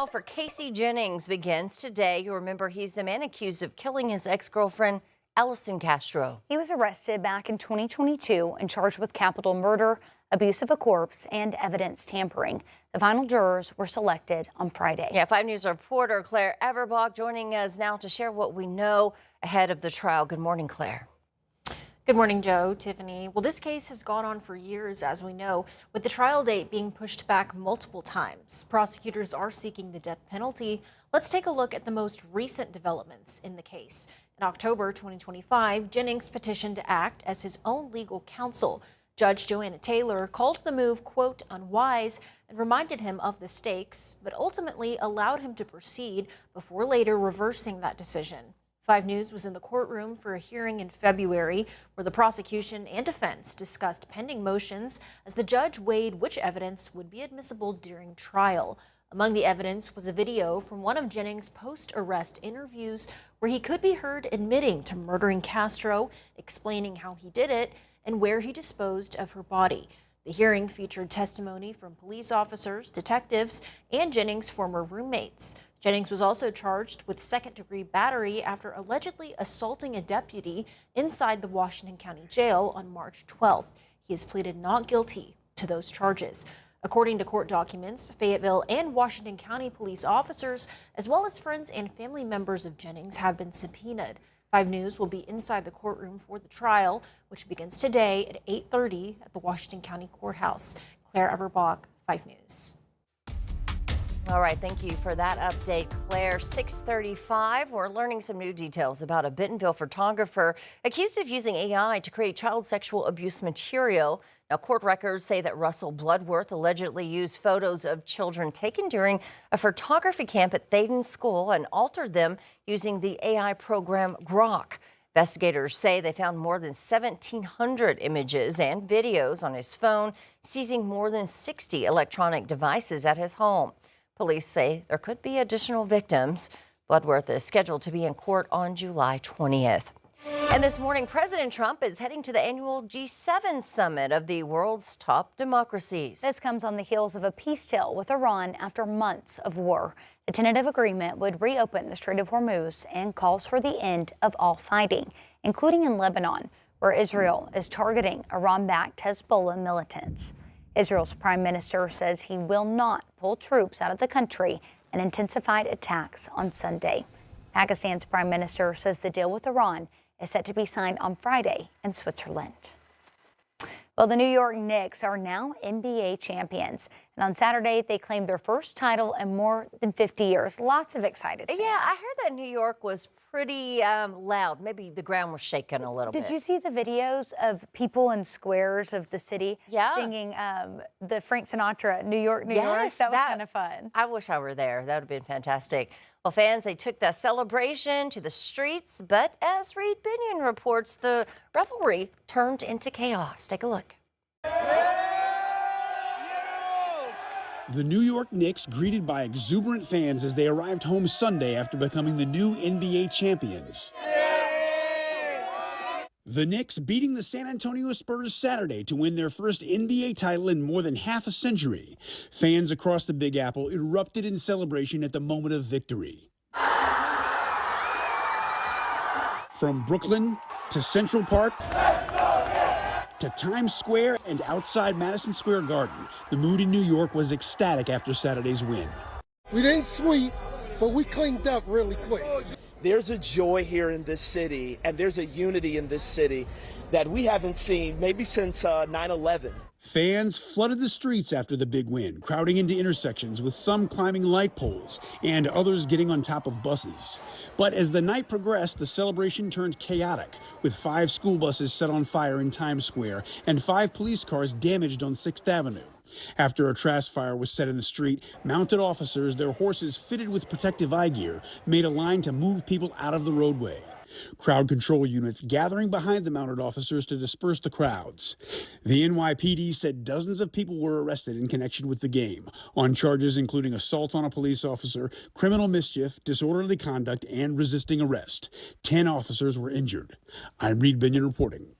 trial for Kacey Jennings begins today. You remember he's the man accused of killing his ex-girlfriend, Allison Castro. He was arrested back in 2022 and charged with capital murder, abuse of a corpse, and evidence tampering. The final jurors were selected on Friday. Yeah, 5 News reporter Claire Everbach joining us now to share what we know ahead of the trial. Good morning, Claire. Good morning, Joe, Tiffany. Well, this case has gone on for years, as we know, with the trial date being pushed back multiple times. Prosecutors are seeking the death penalty. Let's take a look at the most recent developments in the case. In October 2025, Jennings petitioned to act as his own legal counsel. Judge Joanna Taylor called the move, quote, unwise and reminded him of the stakes, but ultimately allowed him to proceed before later reversing that decision. 5 News was in the courtroom for a hearing in February where the prosecution and defense discussed pending motions as the judge weighed which evidence would be admissible during trial. Among the evidence was a video from one of Jennings' post-arrest interviews where he could be heard admitting to murdering Castro, explaining how he did it, and where he disposed of her body. The hearing featured testimony from police officers, detectives, and Jennings' former roommates. Jennings was also charged with second-degree battery after allegedly assaulting a deputy inside the Washington County Jail on March 12th. He has pleaded not guilty to those charges. According to court documents, Fayetteville and Washington County police officers, as well as friends and family members of Jennings, have been subpoenaed. 5 News will be inside the courtroom for the trial, which begins today at 8:30 at the Washington County Courthouse. Claire Everbach, 5 News. All right, thank you for that update, Claire. 6:35, we're learning some new details about a Bentonville photographer accused of using AI to create child sexual abuse material. Now, court records say that Russell Bloodworth allegedly used photos of children taken during a photography camp at Thaden School and altered them using the AI program Grok. Investigators say they found more than 1,700 images and videos on his phone, seizing more than 60 electronic devices at his home. Police say there could be additional victims. Bloodworth is scheduled to be in court on July 20th. And this morning, President Trump is heading to the annual G7 summit of the world's top democracies. This comes on the heels of a peace deal with Iran after months of war. The tentative agreement would reopen the Strait of Hormuz and calls for the end of all fighting, including in Lebanon, where Israel is targeting Iran-backed Hezbollah militants. Israel's prime minister says he will not pull troops out of the country and intensified attacks on Sunday. Pakistan's prime minister says the deal with Iran is set to be signed on Friday in Switzerland. Well, the New York Knicks are now NBA champions. And on Saturday, they claimed their first title in more than 50 years. Lots of excited fans. Yeah, I heard that New York was pretty loud. Maybe the ground was shaking a little bit. Did you see the videos of people in squares of the city singing the Frank Sinatra, New York, New York? That was kind of fun. I wish I were there. That would have been fantastic. Well, fans, they took the celebration to the streets, but as Reed Binion reports, the revelry turned into chaos. Take a look. The New York Knicks greeted by exuberant fans as they arrived home Sunday after becoming the new NBA champions. The Knicks beating the San Antonio Spurs Saturday to win their first NBA title in more than half a century. Fans across the Big Apple erupted in celebration at the moment of victory. From Brooklyn to Central Park to Times Square and outside Madison Square Garden, the mood in New York was ecstatic after Saturday's win. We didn't sweep, but we cleaned up really quick. There's a joy here in this city, and there's a unity in this city that we haven't seen maybe since 9/11. Fans flooded the streets after the big win, crowding into intersections with some climbing light poles and others getting on top of buses. But as the night progressed, the celebration turned chaotic, with 5 school buses set on fire in Times Square and 5 police cars damaged on 6th Avenue. After a trash fire was set in the street, mounted officers, their horses fitted with protective eye gear, made a line to move people out of the roadway. Crowd control units gathering behind the mounted officers to disperse the crowds. The NYPD said dozens of people were arrested in connection with the game on charges including assault on a police officer, criminal mischief, disorderly conduct, and resisting arrest. 10 officers were injured. I'm Reed Binion reporting.